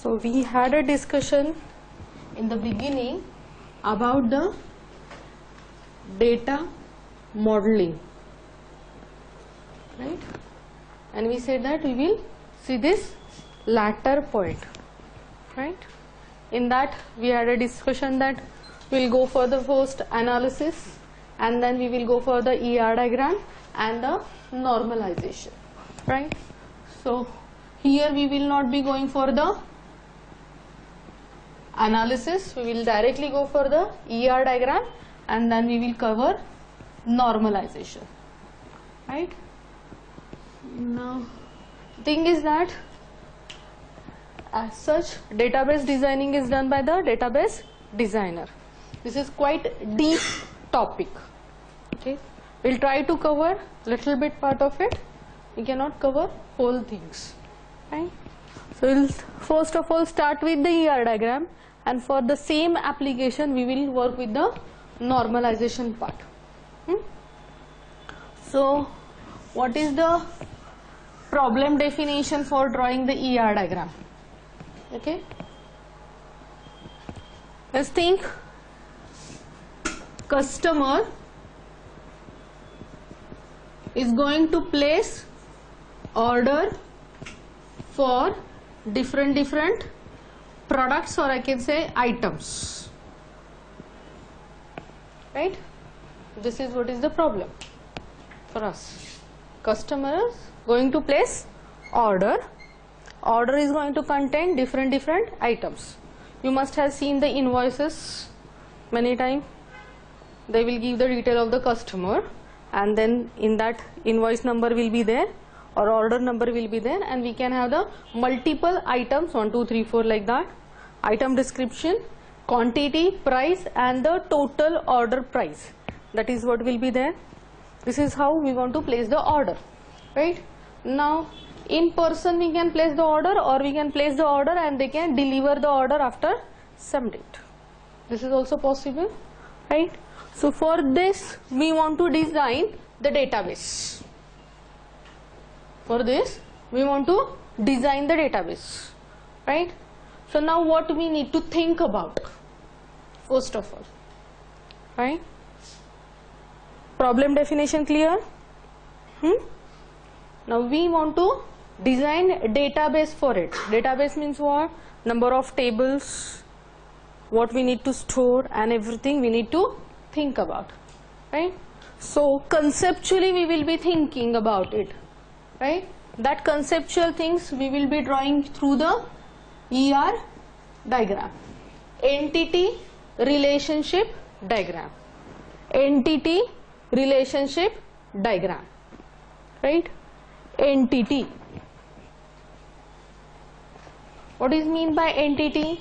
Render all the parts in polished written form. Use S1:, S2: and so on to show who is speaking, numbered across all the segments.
S1: So we had a discussion in the beginning about the data modeling, right? And we said that we will see this latter point, right? In that we had a discussion that we will go for the first analysis and then we will go for the ER diagram and the normalization, right? So here we will not be going for the analysis, we will directly go for the ER diagram and then we will cover normalization, right? Now thing is that as such database designing is done by the database designer. This is quite deep topic, okay? We'll try to cover little bit part of it, we cannot cover whole things, right? So we'll first of all start with the ER diagram, and for the same application we will work with the normalization part. So what is the problem definition for drawing the ER diagram? Okay, let's think. Customer is going to place order for different products, or I can say items, right? This is what is the problem for us. Customer is going to place order is going to contain different items. You must have seen the invoices many times. They will give the detail of the customer, and then in that invoice number will be there or order number will be there, and we can have the multiple items 1, 2, 3, 4 like that. Item description, quantity, price and the total order price, that is what will be there. This is how we want to place the order, right? Now in person we can place the order, or we can place the order and they can deliver the order after some date. This is also possible, right? So for this we want to design the database. For this we want to design the database, right? So now what we need to think about first of all, right? Problem definition clear? Now we want to design a database for it. Database means what? Number of tables, what we need to store and everything we need to think about, right? So conceptually we will be thinking about it, right? That conceptual things we will be drawing through the ER diagram. Entity relationship diagram. Entity relationship diagram, right? Entity. What is mean by entity?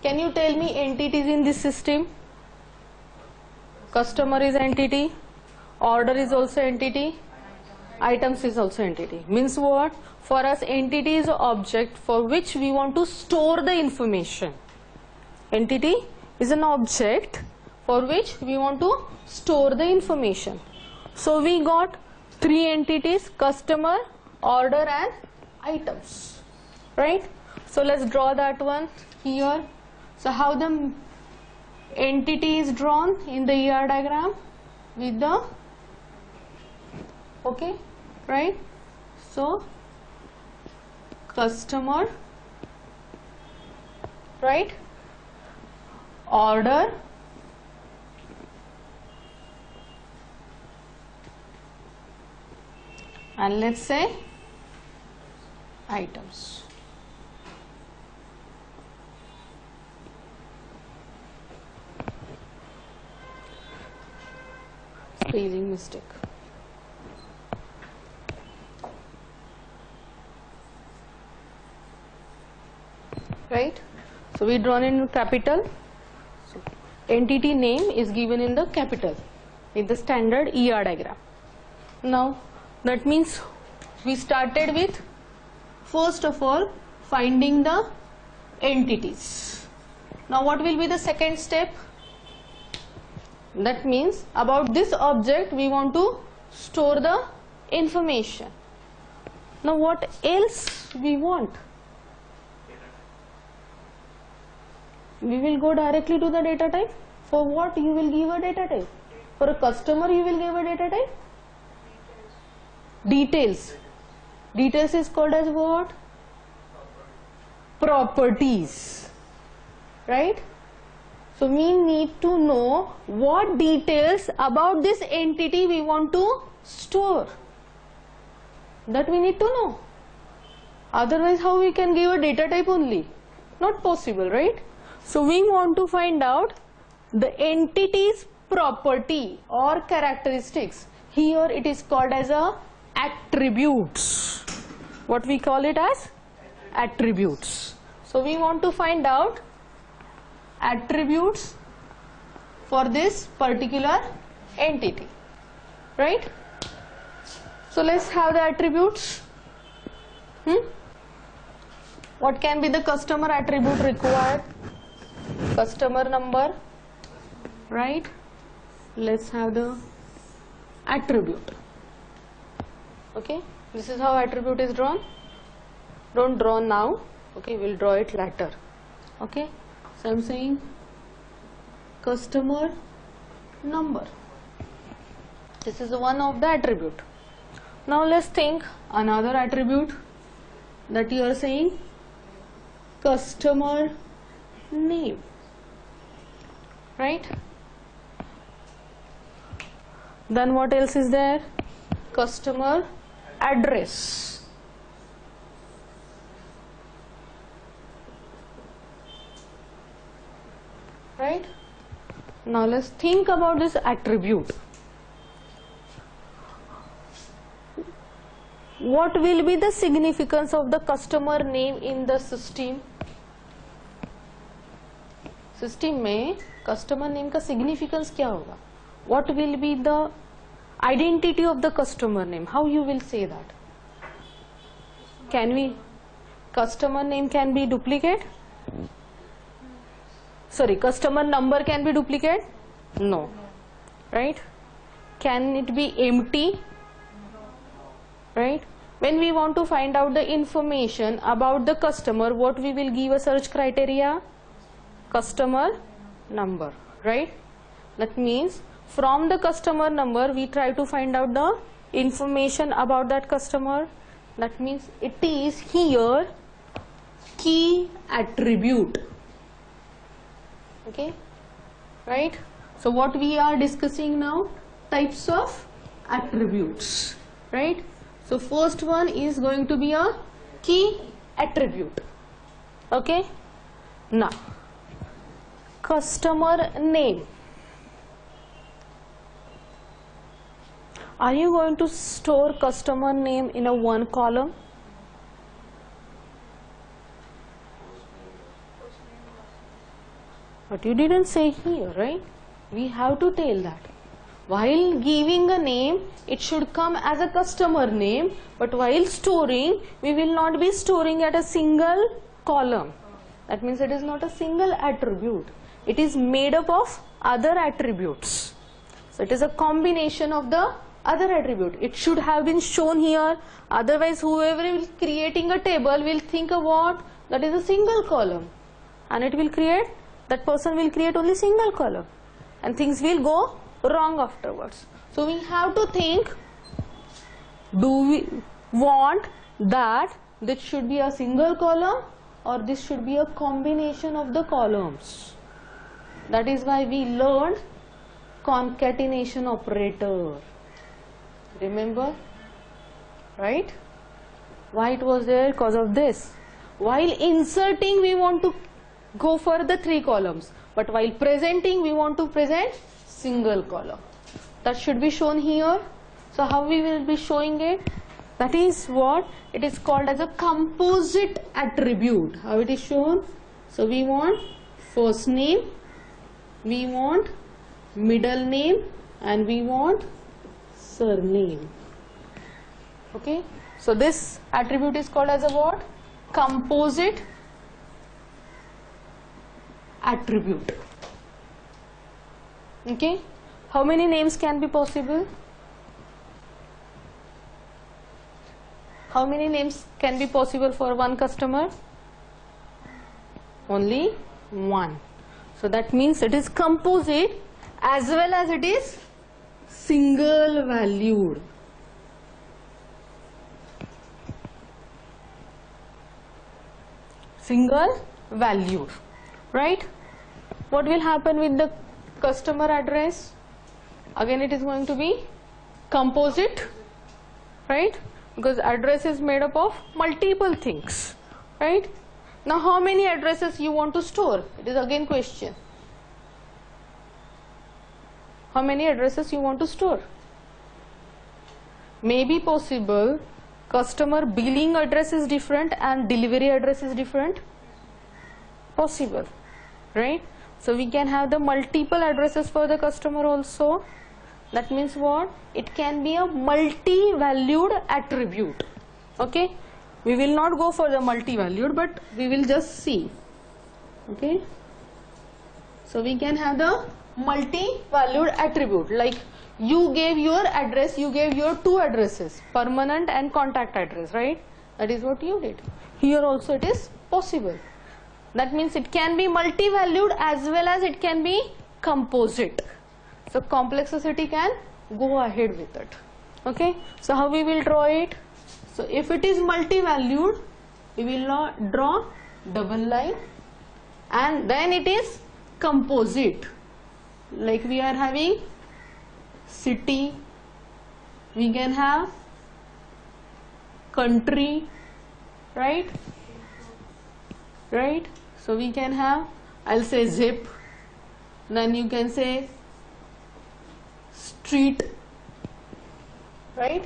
S1: Can you tell me entities in this system? Customer is entity, order is also entity, items is also entity. Means what? For us entity is an object for which we want to store the information. Entity is an object for which we want to store the information. So we got 3 entities: customer, order and items, right? So let's draw that one here. So how the entity is drawn in the ER diagram? With the, okay, right? So customer, right? Order, and let's say items. Spelling mistake. Right? So we drawn in capital. So entity name is given in the capital in the standard ER diagram. Now that means we started with first of all finding the entities. Now what will be the second step? That means about this object we want to store the information. Now what else we want? We will go directly to the data type. For what you will give a data type? For a customer you will give a data type? Details. Details is called as what? Properties. Right? So we need to know what details about this entity we want to store. That we need to know. Otherwise how we can give a data type only? Not possible, right? So we want to find out the entity's property or characteristics. Here it is called as a attributes. What we call it as? Attributes. So we want to find out attributes for this particular entity, right? So let's have the attributes. What can be the customer attribute required? Customer number, right? Let's have the attribute. Okay, this is how attribute is drawn. Don't draw now, okay, we'll draw it later. Okay, so I'm saying customer number. This is one of the attribute. Now let's think another attribute that you are saying customer name, right? Then what else is there? Customer address. Right? Now let's think about this attribute. What will be the significance of the customer name in the system? System में customer name का significance क्या होगा? What will be the identity of the customer name? How you will say that? Can we? Customer name can be duplicate? Sorry, customer number can be duplicate? No. Right? Can it be empty? Right? When we want to find out the information about the customer, what we will give a search criteria? Customer number, right? That means from the customer number we try to find out the information about that customer. That means it is here key attribute. Okay, right? So what we are discussing now? Types of attributes, right? So first one is going to be a key attribute. Okay, now customer name. Are you going to store customer name in a one column? But you didn't say here, right? We have to tell that. While giving a name, it should come as a customer name, but while storing, we will not be storing at a single column. That means it is not a single attribute. It is made up of other attributes. So it is a combination of the other attribute. It should have been shown here. Otherwise, whoever is creating a table will think of what? That is a single column. And it will create, that person will create only single column. And things will go wrong afterwards. So we have to think, do we want that this should be a single column or this should be a combination of the columns? That is why we learned concatenation operator. Remember? Right? Why it was there? Because of this. While inserting, we want to go for the 3 columns. But while presenting, we want to present single column. That should be shown here. So how we will be showing it? That is what it is called as a composite attribute. How it is shown? So we want first name, we want middle name, and we want surname. Okay. So this attribute is called as a what? Composite attribute. Okay. How many names can be possible? How many names can be possible for one customer? Only one. So that means it is composite as well as it is single valued. Single valued, right? What will happen with the customer address? Again it is going to be composite, right? Because address is made up of multiple things, right? Now how many addresses you want to store? It is again question. How many addresses you want to store? May be possible customer billing address is different and delivery address is different. Possible, right? So we can have the multiple addresses for the customer also. That means what? It can be a multi-valued attribute. Okay, we will not go for the multi-valued, but we will just see. Okay, so we can have the multi-valued attribute, like you gave your address, you gave your two addresses, permanent and contact address, right? That is what you did. Here also it is possible. That means it can be multi-valued as well as it can be composite. So complexity can go ahead with it. Okay, so how we will draw it? So if it is multi-valued, we will draw double line, and then it is composite. Like we are having city, we can have country, right? Right? So we can have, I'll say zip, then you can say street, right?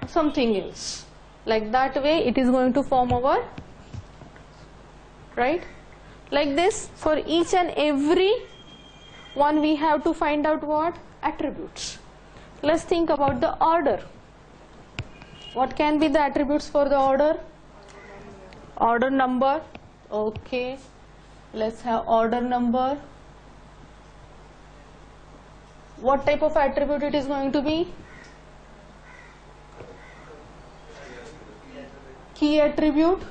S1: Something else. Like that way it is going to form our, right? Like this, for each and every one we have to find out what? Attributes. Let's think about the order. What can be the attributes for the order? Order number. Okay, let's have order number. What type of attribute it is going to be? Key attribute,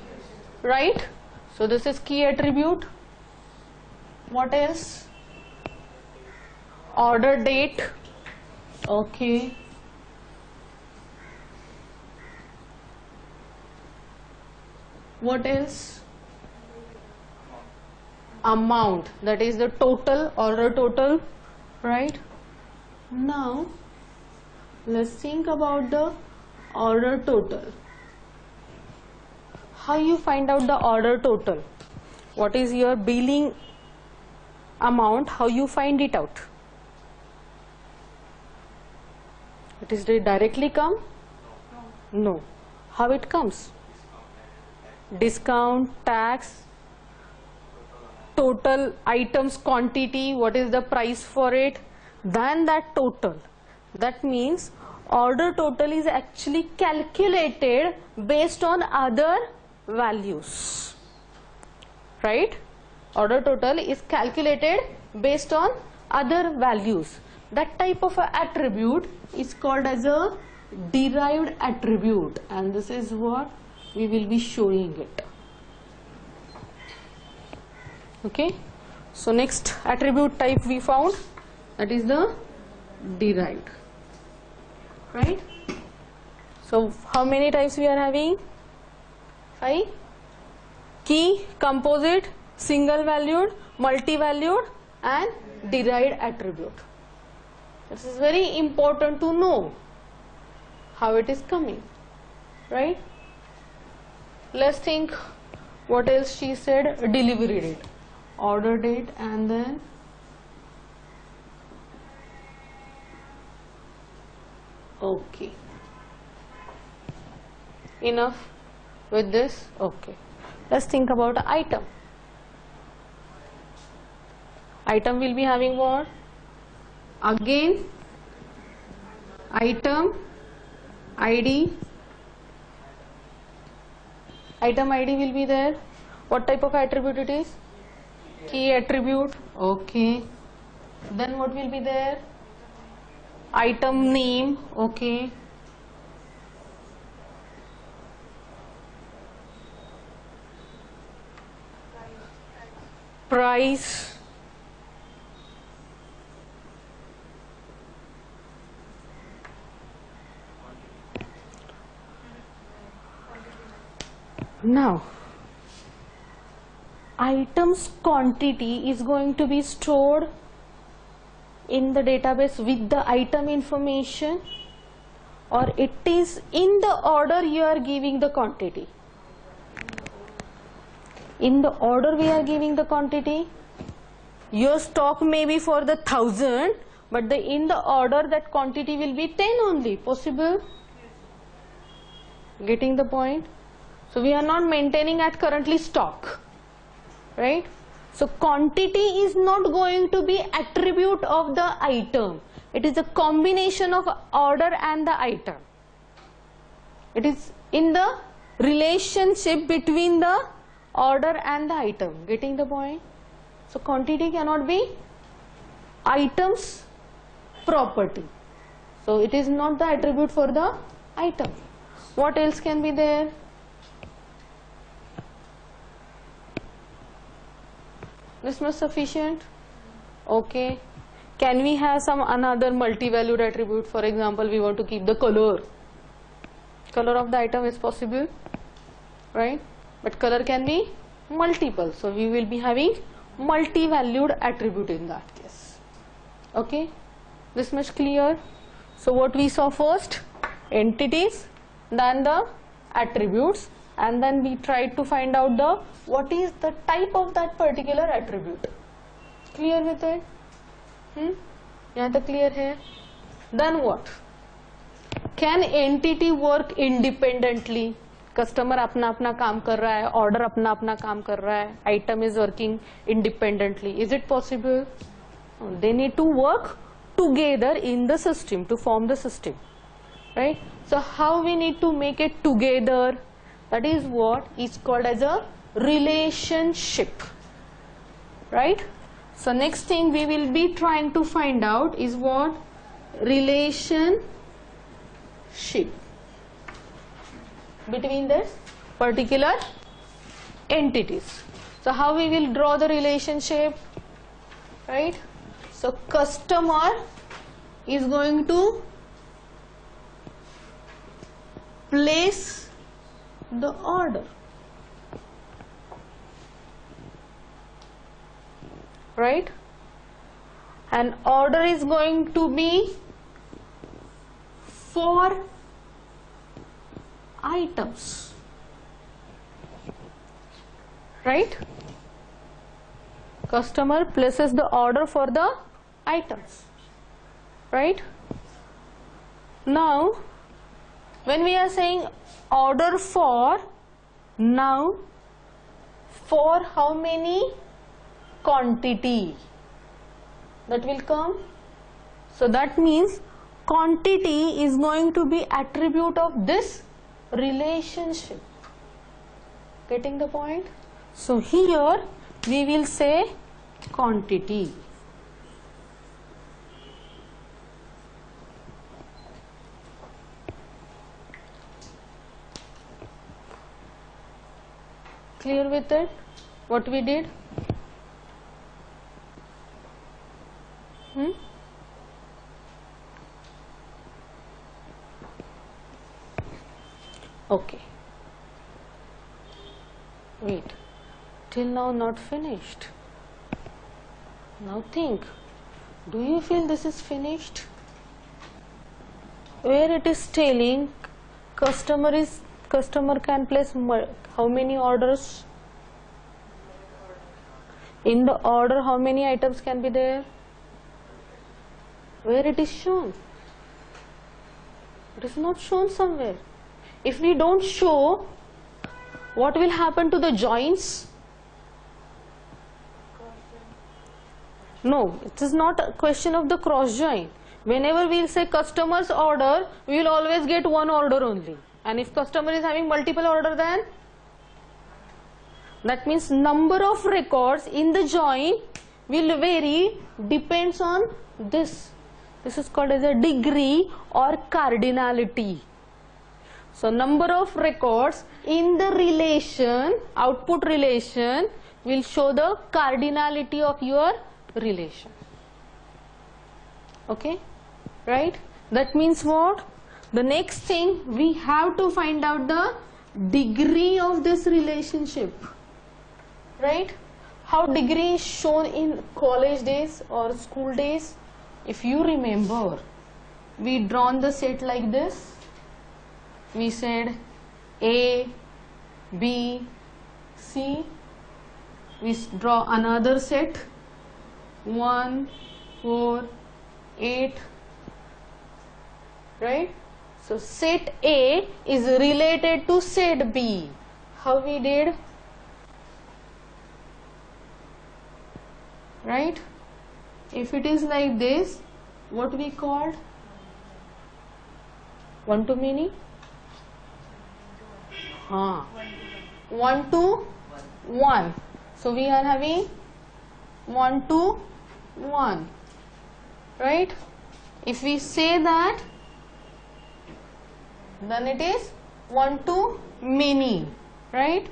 S1: right? So this is key attribute. What else? Order date. Okay. What else? Amount, that is the total, order total, right? Now let's think about the order total. How you find out the order total? What is your billing amount? How you find it out? It is directly come? No. How it comes? Discount, tax, total items quantity, what is the price for it, then that total. That means order total is actually calculated based on other values, right? Order total is calculated based on other values. That type of a attribute is called as a derived attribute, and this is what we will be showing it. Okay, so next attribute type we found, that is the derived, right? So how many types we are having? 5. Key, composite, single valued, multi-valued and derived attribute. This is very important to know how it is coming, right? Let's think what else she said. Delivery date, order date, and then okay, enough with this. Okay, let's think about item. Item will be having what? Again, item ID. Item ID will be there. What type of attribute it is? Key attribute. Okay. Then what will be there? Item name. Okay. price, now items quantity is going to be stored in the database with the item information, or it is in the order you are giving the quantity? In the order we are giving the quantity. Your stock may be for the 1000, but in the order that quantity will be 10 only. Possible? Getting the point? So we are not maintaining at currently stock, right? So quantity is not going to be attribute of the item. It is a combination of order and the item. It is in the relationship between the order and the item. Getting the point? So quantity cannot be item's property. So it is not the attribute for the item. What else can be there? This much sufficient? Okay. Can we have some another multi-valued attribute? For example, we want to keep the color. Color of the item is possible, right? But color can be multiple. So we will be having multi-valued attribute in that case. Okay. This much clear? So what we saw first? Entities, then the attributes, and then we tried to find out the what is the type of that particular attribute. Clear with it? यहाँ तक clear है? Then what? Can entity work independently? Customer अपना अपना काम कर रहा है, order अपना अपना काम कर रहा है, item is working independently. Is it possible? They need to work together in the system to form the system, right? So how we need to make it together? That is what is called as a relationship, right? So next thing we will be trying to find out is what? Relationship between this particular entities. So how we will draw the relationship, right? So customer is going to place the order, right? And order is going to be for items, right? Customer places the order for the items, right? Now when we are saying order for, now for how many quantity that will come? So that means quantity is going to be attribute of this relationship. Getting the point? So here we will say quantity. Clear with it? What we did? Okay. Wait. Till now not finished. Now think. Do you feel this is finished? Where it is telling customer can place how many orders? In the order how many items can be there? Where it is shown? It is not shown somewhere. If we don't show, what will happen to the joins? No, it is not a question of the cross join. Whenever we will say customer's order, we will always get one order only. And if customer is having multiple order, then that means number of records in the join will vary, depends on this. This is called as a degree or cardinality. So number of records in the relation, output relation, will show the cardinality of your relation. Okay, right? That means what? The next thing, we have to find out the degree of this relationship, right? How degree is shown in college days or school days? If you remember, we drawn the set like this. We said A, B, C. We draw another set 1, 4, 8, right? So set A is related to set B. How we did? Right? If it is like this, what we called? One to many? 1 to 1. So we are having 1 to 1, right? If we say that, then it is 1 to many, right?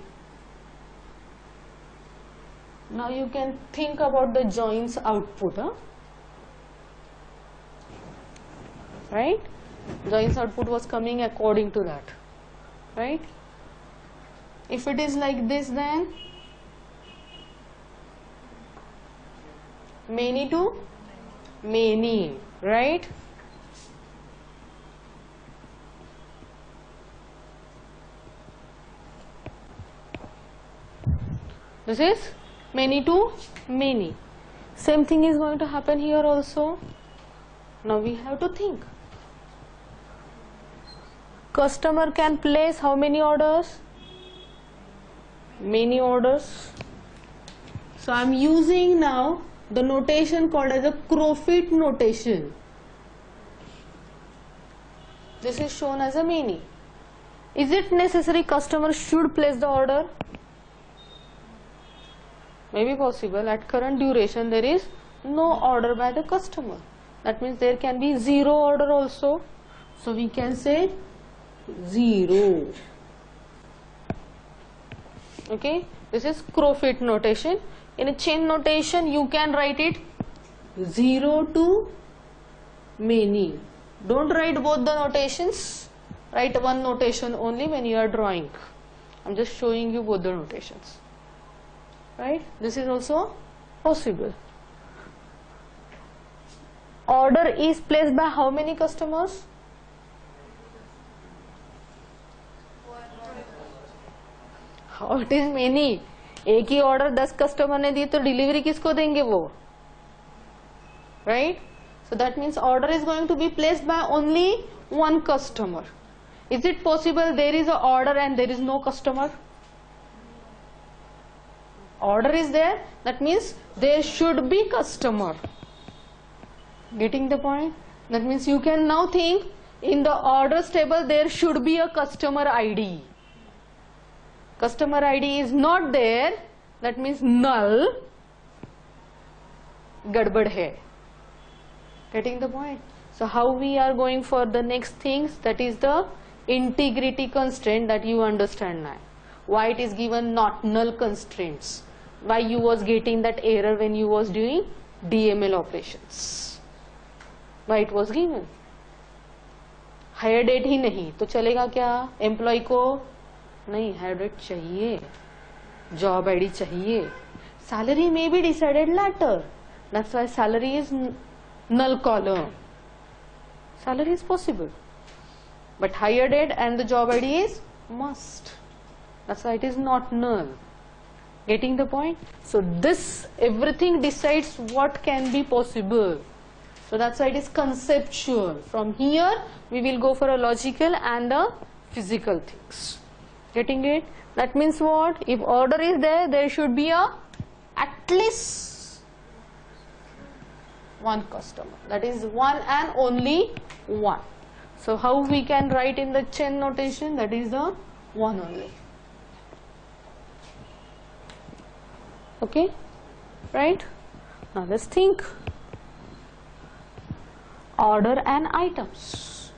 S1: Now you can think about the joins output, right? Joins output was coming according to that, right? If it is like this, then many to many, right? This is many to many. Same thing is going to happen here also. Now we have to think. Customer can place how many orders? Many orders. So I am using now the notation called as a Crowfoot notation. This is shown as a many. Is it necessary customer should place the order? Maybe possible. At current duration there is no order by the customer. That means there can be zero order also. So we can say 0. Okay, this is Crowfoot notation. In a chain notation you can write it 0 to many. Don't write both the notations. Write one notation only when you are drawing. I am just showing you both the notations. Right? This is also possible. Order is placed by how many customers? How it is many? एक ही order 10 customer ने दी तो delivery किसको देंगे वो? Right? So that means order is going to be placed by only one customer. Is it possible there is an order and there is no customer? Order is there, that means there should be customer. Getting the point? That means you can now think in the orders table there should be a customer ID. Customer ID is not there, that means null, gadbad hai. Getting the point? So how we are going for the next things, that is the integrity constraint that you understand now. Why it is given not null constraints. Why you was getting that error when you was doing DML operations. Why it was given. Hire date ही नहीं तो चलेगा क्या? Employee को नहीं hire date चाहिए, job ID चाहिए. Salary may be decided later. That's why salary is null column. Salary is possible, but hire date and the job ID is must. That's why it is not null. Getting the point? So this everything decides what can be possible. So that's why it is conceptual. From here we will go for a logical and a physical things. Getting it? That means what? If order is there, there should be a at least one customer. That is one and only one. So how we can write in the chain notation? That is the one only. Okay, right? Now let's think. Order and items.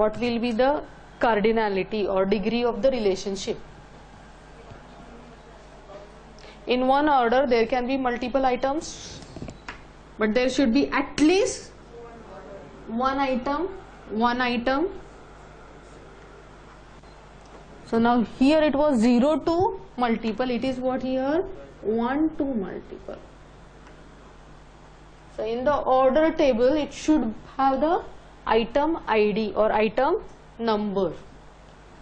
S1: what will be the cardinality or degree of the relationship? In one order there can be multiple items, but there should be at least one item. So now here it was 0 to multiple, it is what here 1 to multiple. So in the order table it should have the item ID or item number.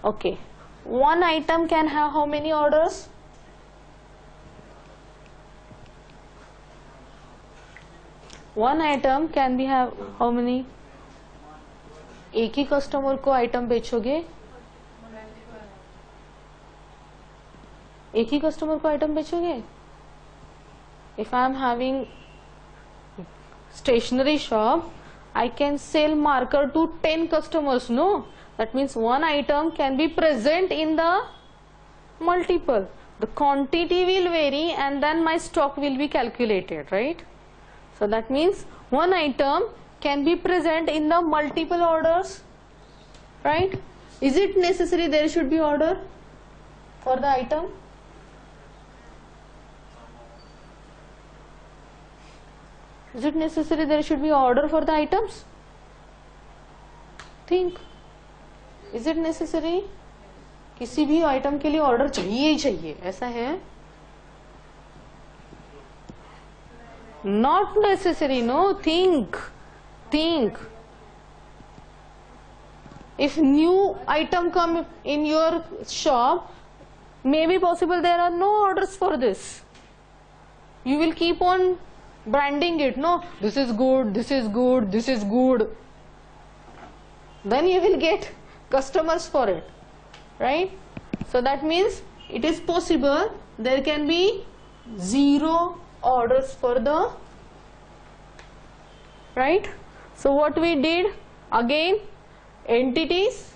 S1: Okay, one item can have how many orders? One item can be have how many? एक ही customer को item बेचोगे? एक ही customer को item बेचोगे? If I am having stationery shop, I can sell marker to 10 customers, no? That means one item can be present in the multiple. The quantity will vary and then my stock will be calculated, right? So that means one item can be present in the multiple orders, right? Is it necessary there should be order for the item? Is it necessary there should be order for the items? Think. Is it necessary? किसी भी item के लिए order चाहिए ही चाहिए, ऐसा है? Not necessary, no. Think. If new item come in your shop, maybe possible there are no orders for this. You will keep on branding it, no? This is good, this is good, this is good. Then you will get customers for it, right? So that means it is possible there can be 0 orders for the, right? So what we did, again entities,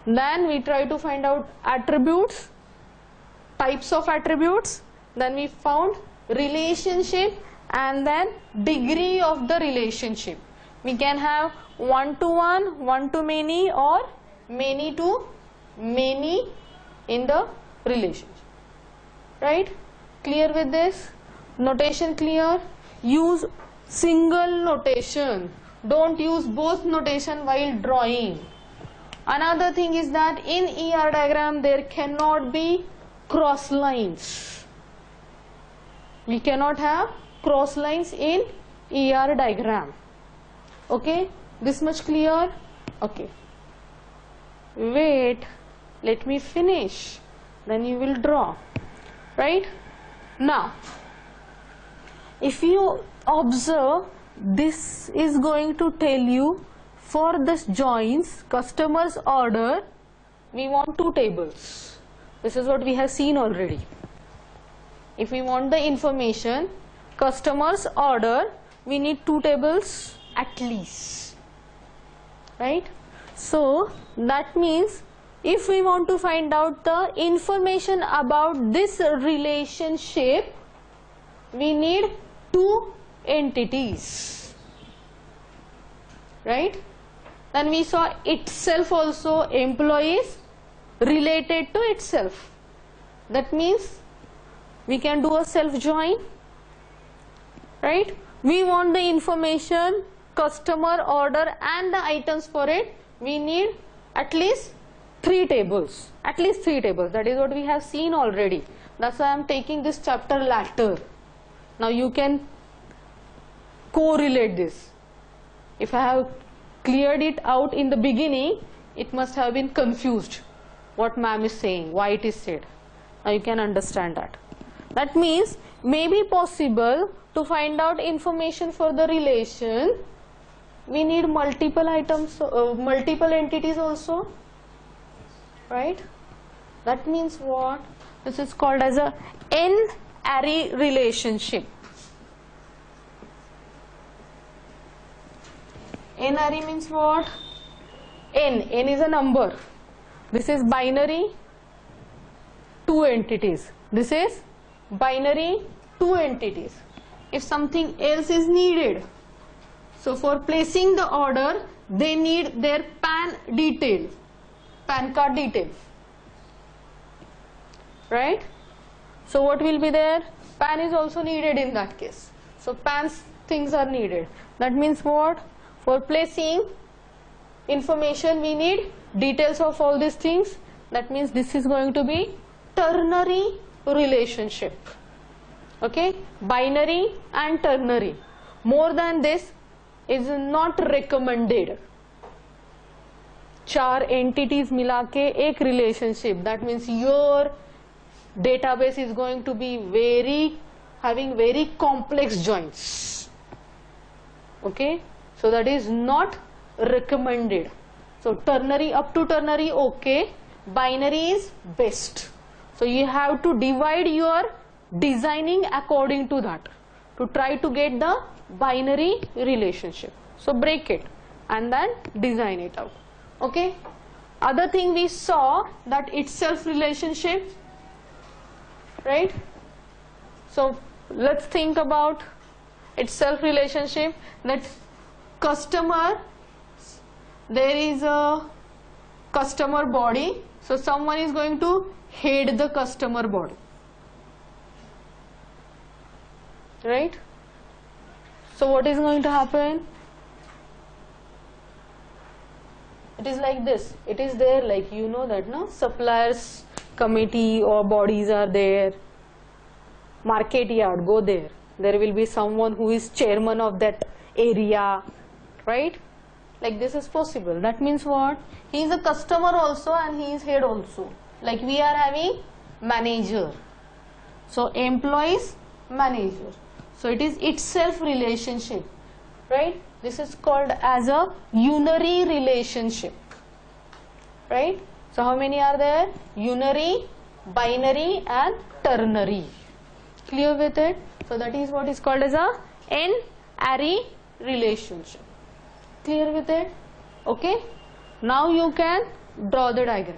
S1: then we try to find out attributes, types of attributes, then we found relationship and then degree of the relationship. We can have one to one, one to many, or many to many in the relationship, right? Clear with this? Notation clear? Use single notation. Don't use both notation while drawing. Another thing is that in ER diagram there cannot be cross lines. We cannot have cross lines in ER diagram. Okay, this much clear? Okay. Wait, let me finish. Then you will draw. Right? Now, if you observe, this is going to tell you for this joins, customers order, we want 2 tables. This is what we have seen already. If we want the information, customers order, we need 2 tables at least, right? So that means if we want to find out the information about this relationship, we need 2 entities, right? Then we saw itself also, employees related to itself. That means we can do a self join, right? We want the information, customer order and the items for it. We need at least 3 tables. At least 3 tables. That is what we have seen already. That's why I am taking this chapter later. Now you can correlate this. If I have cleared it out in the beginning, it must have been confused. What ma'am is saying, why it is said. Now you can understand that. That means may be possible to find out information for the relation. We need multiple items, multiple entities also, right? That means what? This is called as a n-array relationship. N-array means what? N is a number. This is binary, 2 entities. This is binary, 2 entities. If something else is needed, So for placing the order, they need their PAN detail, PAN card detail, right? So what will be there? PAN is also needed in that case. So PAN's things are needed. That means what? For placing information, we need details of all these things. That means this is going to be ternary relationship. Okay, binary and ternary. More than this is not recommended. 4 entities मिला के एक relationship. That means your database is going to be having very complex joins. Okay, so that is not recommended. So ternary, up to ternary okay, binary is best. So you have to divide your designing according to that to try to get the binary relationship. So break it and then design it out. Okay, other thing we saw, that itself relationship, right? So let's think about itself relationship. That customer, there is a customer body, so someone is going to head the customer body, right? So what is going to happen? It is like this. It is there, like you know that, no? Suppliers committee or bodies are there. Market yard, go there. There will be someone who is chairman of that area, right? Like this is possible. That means what? He is a customer also and he is head also. Like we are having manager. So employees, manager. So it is itself relationship, right? This is called as a unary relationship, right? So how many are there? Unary, binary and ternary. Clear with it? So that is what is called as a n-ary relationship. Clear with it? Okay. Now you can draw the diagram.